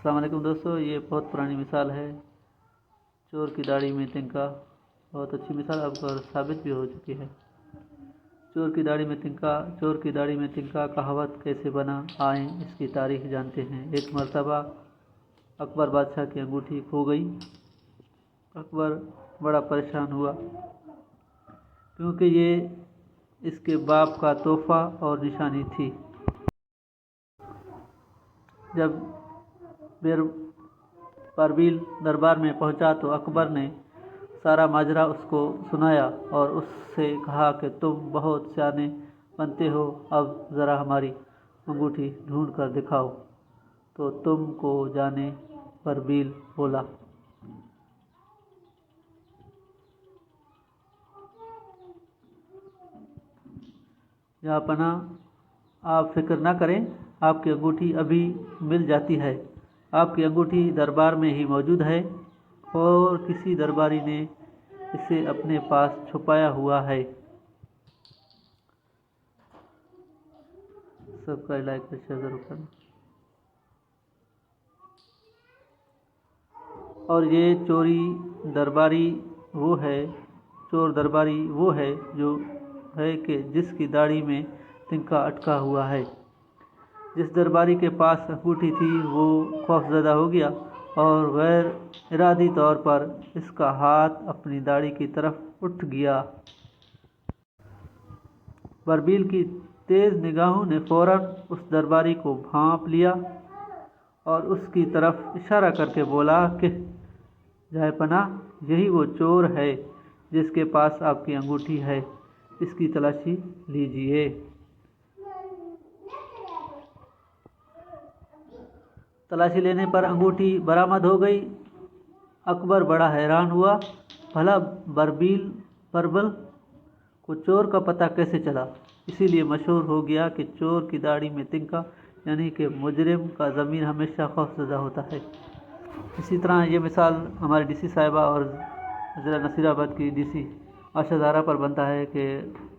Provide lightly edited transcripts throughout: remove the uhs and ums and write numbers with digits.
अस्सलाम वालेकुम दोस्तों, ये बहुत पुरानी मिसाल है। चोर की दाढ़ी में तिनका। बहुत अच्छी मिसाल अब साबित भी हो चुकी है। चोर की दाढ़ी में तिनका। चोर की दाढ़ी में तिनका कहावत कैसे बना, आए इसकी तारीख जानते हैं। एक मर्तबा अकबर बादशाह की अंगूठी खो गई। अकबर बड़ा परेशान हुआ क्योंकि ये इसके बाप का तोहफा और निशानी थी। जब परवील दरबार में पहुंचा तो अकबर ने सारा माजरा उसको सुनाया और उससे कहा कि तुम बहुत सियाने बनते हो, अब ज़रा हमारी अंगूठी ढूंढ कर दिखाओ। तो तुम को जाने, परवील बोला। जहाँ पना, आप फिक्र ना करें, आपकी अंगूठी अभी मिल जाती है। आपकी अंगूठी दरबार में ही मौजूद है और किसी दरबारी ने इसे अपने पास छुपाया हुआ है। सबका लाइक और शेयर जरूर करना। और ये चोर दरबारी वो है जो है कि जिसकी दाढ़ी में तिनका अटका हुआ है। जिस दरबारी के पास अंगूठी थी वो खौफजदा हो गया और गैर इरादी तौर पर इसका हाथ अपनी दाढ़ी की तरफ उठ गया। परवील की तेज निगाहों ने फौरन उस दरबारी को भांप लिया और उसकी तरफ इशारा करके बोला कि जाए पनाह, यही वो चोर है जिसके पास आपकी अंगूठी है, इसकी तलाशी लीजिए। तलाशी लेने पर अंगूठी बरामद हो गई। अकबर बड़ा हैरान हुआ, भला परवल को चोर का पता कैसे चला। इसीलिए मशहूर हो गया कि चोर की दाढ़ी में तिनका, यानी कि मुजरिम का ज़मीर हमेशा खौफज़दा होता है। इसी तरह ये मिसाल हमारी डीसी साहिबा और ज़िला नसीराबाद की डीसी आशा ज़ारा पर बनता है कि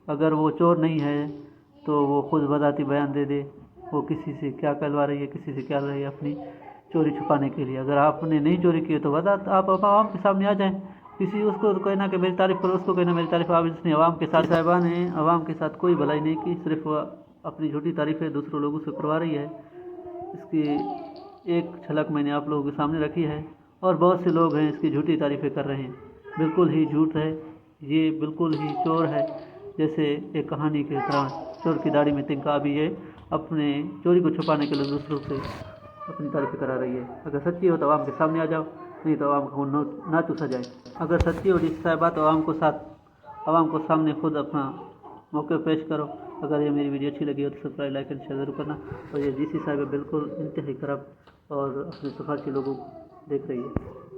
अगर वो चोर नहीं है तो वो खुद बजाती बयान दे दे वो किसी से क्या कहलवा रही है, किसी से क्या कर रही है अपनी चोरी छुपाने के लिए। अगर आपने नहीं चोरी की है तो बता, आप आवाम के सामने आ जाएं। किसी उसको कहना कि मेरी तारीफ़ करो, उसको कहना मेरी तारीफ़। आप इसने आवाम के साथ, साहिबा ने आवाम के साथ कोई भलाई नहीं की, सिर्फ अपनी झूठी तारीफ़ें दूसरों लोगों से करवा रही है। इसकी एक झलक मैंने आप लोगों के सामने रखी है और बहुत से लोग हैं इसकी झूठी तारीफ़ें कर रहे हैं। बिल्कुल ही झूठ है, ये बिल्कुल ही चोर है। जैसे एक कहानी की तरह चोर की दाढ़ी में तिनका। अभी ये अपने चोरी को छुपाने के लिए दूसरों से अपनी तारीफ़ करा रही है। अगर सच्ची हो तो आवाम के सामने आ जाओ, नहीं तो आवाम को ना चूसा जाए। अगर सच्ची हो डीसी साहिबा तो आवाम को सामने खुद अपना मौके पेश करो। अगर ये मेरी वीडियो अच्छी लगी हो तो सब्सक्राइब, लाइक एंड शेयर जरूर करना। और ये डीसी साहिबा बिल्कुल इंतहाई खराब और अपने सिफारशी लोगों को देख रही है।